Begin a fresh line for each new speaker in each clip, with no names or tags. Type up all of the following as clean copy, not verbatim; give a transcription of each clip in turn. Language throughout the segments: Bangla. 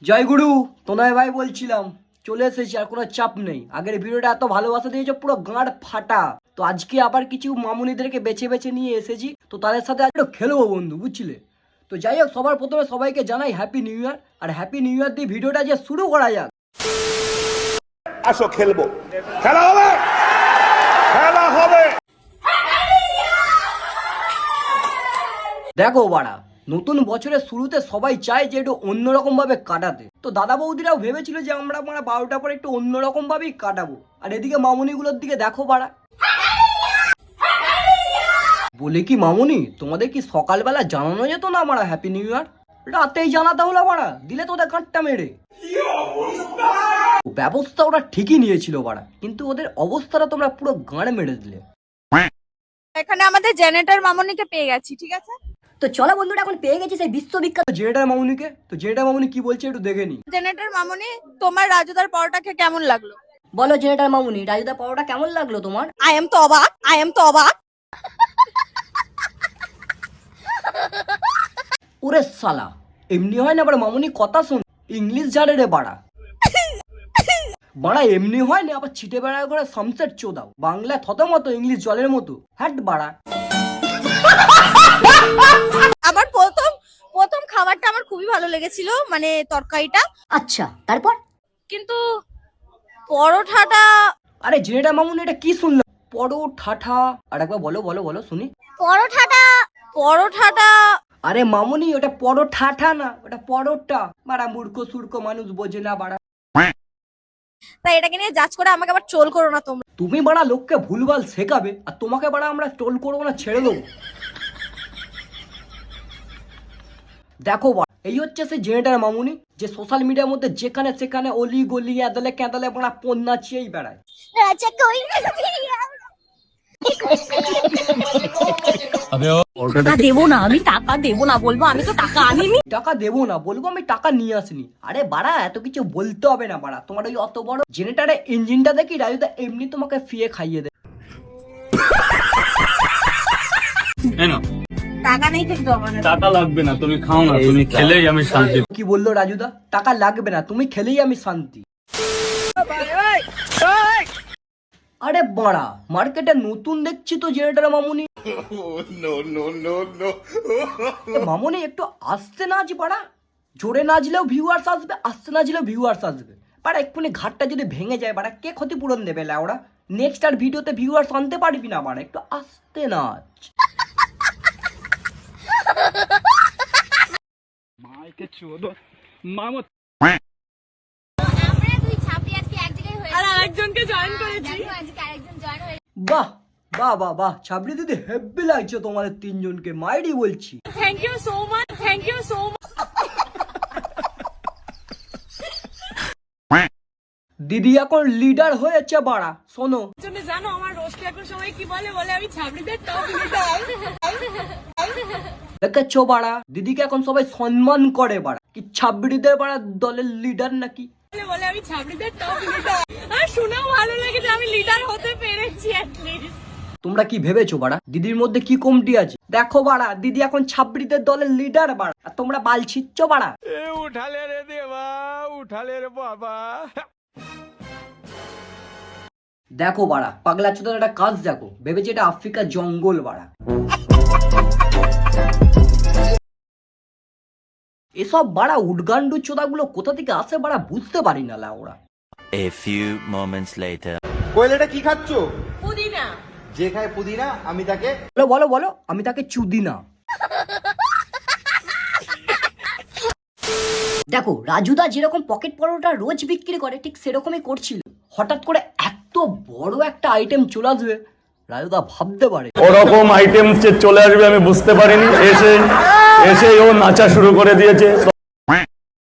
জয় গুরু তোনায় ভাই বলছিলাম, চলে এসেছি, আর কোনো চাপ নেই। আগের ভিডিওটা এত ভালোবাসা দিয়েছে, পুরো গাঁড় ফাটা। তো আজকে আবার কিছু মামুনিদেরকে বেছে বেছে নিয়ে এসেছি, তো তাদের সাথে একটু খেলবো বন্ধু, বুঝছিলে? তো যাই হোক, সবার প্রথমে সবাইকে জানাই হ্যাপি নিউ ইয়ার। আর হ্যাপি নিউ ইয়ার দিয়ে ভিডিওটা যে শুরু করা যাক।
আসো খেলবো, খেলা হবে, খেলা হবে।
দেখো বাড়া, নতুন বছরের শুরুতে সবাই চায় যে একটু অন্যরকম ভাবে কাটাতে। তো দাদা বৌদিরাও ভেবেছিল যে আমরা 12টার পরে একটু অন্যরকম ভাবেই কাটাবো। আর এদিকে মামুনিগুলোর দিকে দেখো বাড়া, বলে কি মামুনি তোমাদের কি সকালবেলা জানানো যেত না আমরা হ্যাপি নিউ ইয়ার? রাতেই জানাতে হলো বাড়া, দিলে তোদের কাঁটটা মেরে। ব্যবস্থা ওরা ঠিকই নিয়েছিল বাড়া, কিন্তু ওদের অবস্থাটা তোমরা পুরো গাঁড়ে মেরে দিলে।
এখানে আমাদের জেনারেটর মামুনিকে পেয়ে গেছি, ঠিক আছে?
তো চলো বন্ধুরা, এখন পেয়ে গেছি সেই বিশ্ববিখ্যাত
জেনেটার মামুনিকে। তো জেনেটার মামুনি কি বলছে একটু দেখে নি।
জেনারেটর মামুনি, তোমার রাজুদার পরোটা খেয়ে কেমন লাগলো?
বলো জেনেটার মামুনি, রাজুদা পরোটা কেমন লাগলো তোমার?
আই এম তো অবাক।
ওরে সালা, এমনি হয় না বাড়া, মামুনি কথা শোন, ইংলিশ জানে রে বাড়া। বাড়া এমনি হয় না, আবার ছিটে বেড়া করে সামসেট চোদাও, বাংলা থত মতো, ইংলিশ জলের মতো। হ্যাট বাড়া।
আমার প্রথম খাবারটা আমার খুবই ভালো লেগেছিল, মানে তরকারিটা।
আচ্ছা, তারপর?
কিন্তু পরোটাটা,
আরে জেনেটা মামুনি, এটা কি শুনলাম? পরোঠাঠা, আর একবার বলো বলো বলো শুনি।
পরোটাটা
আরে মামুনি, ওটা পরোঠাঠা না, ওটা পরোটা। বাড়া মূর্খ সুর্খ মানুষ বোঝে না বাড়া।
তাই এটাকে নিয়ে জাজ করে আমাকে আবার ট্রোল করো না তোমরা।
তুমি বাড়া লোককে ভুলভাল শেখাবে, আর তোমাকে বাড়া আমরা ট্রোল করবো না, ছেড়ে দেবো। দেখো বাড়া, এই হচ্ছে সেই জেনেটার মামুনি, যে সোশ্যাল মিডিয়ার মধ্যে যেখানে সেখানে অলি গলি এদলে কেঁদলে বাড়া পণ নাচিয়েই বেড়ায়।
টাকা দেবো না, আমি টাকা দেবো না, বলবো আমি তো টাকা আনিনি।
টাকা দেবো না বলবো আমি টাকা নিয়ে আসিনি। আরে বাড়া, এত কিছু বলতে হবে না বাড়া, তোমার ওই অত বড় জেনেটারের ইঞ্জিনটা দেখি রাজুদা এমনি তোমাকে ফিয়ে খাইয়ে দেয়।
টাকা নেই কিন্তু আমার।
টাকা লাগবে না, তুমি খাও না, তুমি খেলেই আমি শান্তি।
কি বললো রাজুদা? টাকা লাগবে না, তুমি খেলেই আমি শান্তি। আরে বাড়া, মার্কেটে নতুন দেখছি তো জেনেটার মামুনি। মামুনি একটু আসতে নাচ বাড়া, জোরে নাচলেও ভিউয়ার্স আসবে, আসতে নাচলেও ভিউয়ার্স আসবে। বাড়া এক্ষুনি ঘাটটা যদি ভেঙে যায় বাড়া, কে ক্ষতিপূরণ দেবে লাউড়া? নেক্সট আর ভিডিওতে ভিউয়ার্স আনতে পারবি না বাড়া, একটু আসতে নাচ।
আর আরেকজনকে জয়েন করেছি।
বাহ বাহ বাহ বাহ, ছাবড়ি দিদি হেব্বি লাগছে তোমাদের তিনজনকে, মাইরি বলছি।
Thank you so much.
দিদি এখন লিডার হয়েছে বাড়া, শোনো।
তুমি জানো আমার রোস্টে এখন সবাই কি বলে আমি ছাবড়িদের টপ লিডার।
দেখেছো বাড়া, দিদিকে এখন সবাই সম্মান করে বাড়া, কি ছাবড়িদের বাড়া দলের লিডার নাকি?
বলে আমি ছাবড়িদের টপ লিডার। আর শুনেও ভালো লাগে যে আমি লিডার হতে পেরেছি অ্যাটলিস্ট।
তোমরা কি ভেবেছো বাড়া দিদির মধ্যে কি কমতি আছে? দেখো বাড়া, দিদি এখন ছাবড়িদের দলের লিডার বাড়া, আর তোমরা বাল ছিচ্ছ বাড়া।
উঠালে রে দেবা, উঠালে রে বাবা।
দেখো বাড়া, পাগলা চোদার একটা কাজ দেখো, ভেবেছে এটা আফ্রিকার জঙ্গল বাড়া। এসব বাড়া উডগান্ডু চোদাগুলো কোথা থেকে আসে বাড়া, বুঝতে পারি না লাউড়া।
A few moments later.
কোয়েলেটা কি খাচ্ছো?
পুদিনা।
যে খায় পুদিনা আমি তাকে
বলো বলো বলো, আমি তাকে চুদি না।
দেখো, রাজুদা যেরকম পকেট পরোটা রোজ বিক্রি করে, ঠিক সেরকমই করছিল।
হঠাৎ করে এত বড় একটা আইটেম চলে আসবে, রাজুদা ভাবতে পারে?
ওরকম আইটেম যে চলে আসবে আমি বুঝতে পারিনি। এসে ও নাচা শুরু করে দিয়েছে।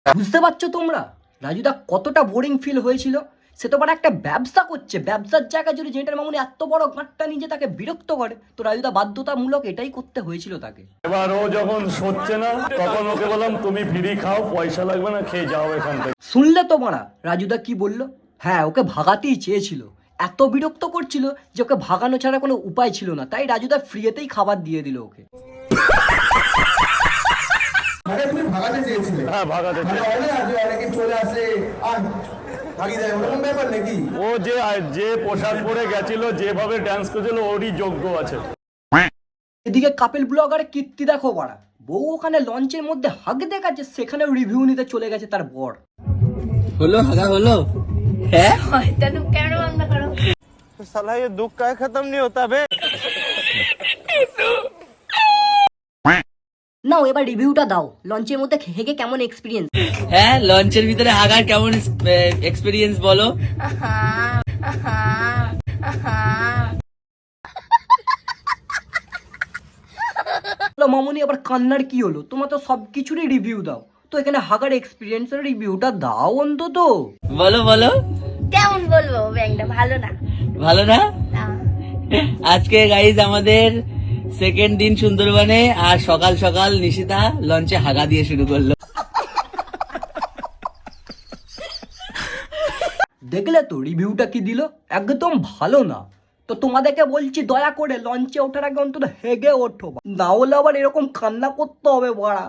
বুঝতে পারছো তোমরা রাজুদা কতটা বোরিং ফিল হয়েছিল? সে তো বাড়া একটা ব্যবসা করছে, ব্যবসার জায়গায় যদি জেনেটার মামুনি এত বড় গাঁটটা নিজে তাকে বিরক্ত করে, তো রাজুদা বাধ্যতামূলক এটাই করতে হয়েছিল তাকে।
এবার ও যখন সচ্ছে না, তখন ওকে বললাম তুমি ফ্রি খাও, পয়সা লাগবে না, খেয়ে যাও এখান থেকে।
শুনলে তো মারা রাজুদা কি বললো? হ্যাঁ, ওকে ভাগাতেই চেয়েছিল, এত বিরক্ত করছিল যে ওকে ভাগানো ছাড়া কোনো উপায় ছিল না, তাই রাজুদা ফ্রিতেই খাবার দিয়ে দিল ওকে।
মানে তুমি ভাগাতে চেয়েছিলে?
হ্যাঁ, ভাগাতে
মানে
চেয়েছি।
হয় না যে অনেকে চলে আসে আর ভাগিয়ে দেয়, ওরকম ব্যাপার নাকি?
ও যে পোশাক পরে গেছিল, যেভাবে ড্যান্স করেছিল, ওরই যোগ্য আছে।
এদিকে কাপিল ব্লগার কীর্তি দেখো বাড়া, বউ ওখানে লঞ্চের মধ্যে হাগ দেখাচ্ছে, সেখানেও রিভিউ নিতে চলে গেছে তার বর।
হলো হাগা হলো? হ্যাঁ
তনু ক্যামেরা বন্ধ করো।
साला ये दुख का खत्म नहीं होता बे।
নাও এবার রিভিউটা দাও, লঞ্চের মধ্যে হেগে কেমন এক্সপিরিয়েন্স?
হ্যাঁ, লঞ্চের ভিতরে হাগার কেমন এক্সপিরিয়েন্স বলো?
মামুনি আবার কান্নার কি হলো? তোমার তো সবকিছুরই রিভিউ দাও, তো এখানে হাগার এক্সপিরিয়েন্সের রিভিউটা দাও অন্তত।
বলো বলো।
কেমন বলবো ব্যাংকটা ভালো না।
ভালো না?
না।
আজকে গাইজ আমাদের সেকেন্ড দিন সুন্দরবনে, আর সকাল সকাল নিশিতা লঞ্চে হাগা দিয়ে শুরু করলো।
দেখলে তো রিভিউটা কি দিল, একদম ভালো না। তো তোমাদেরকে বলছি দয়া করে লঞ্চে ওঠার আগে অন্তত হেগে ওঠো, না হলে আবার এরকম কান্না করতে হবে বাড়া।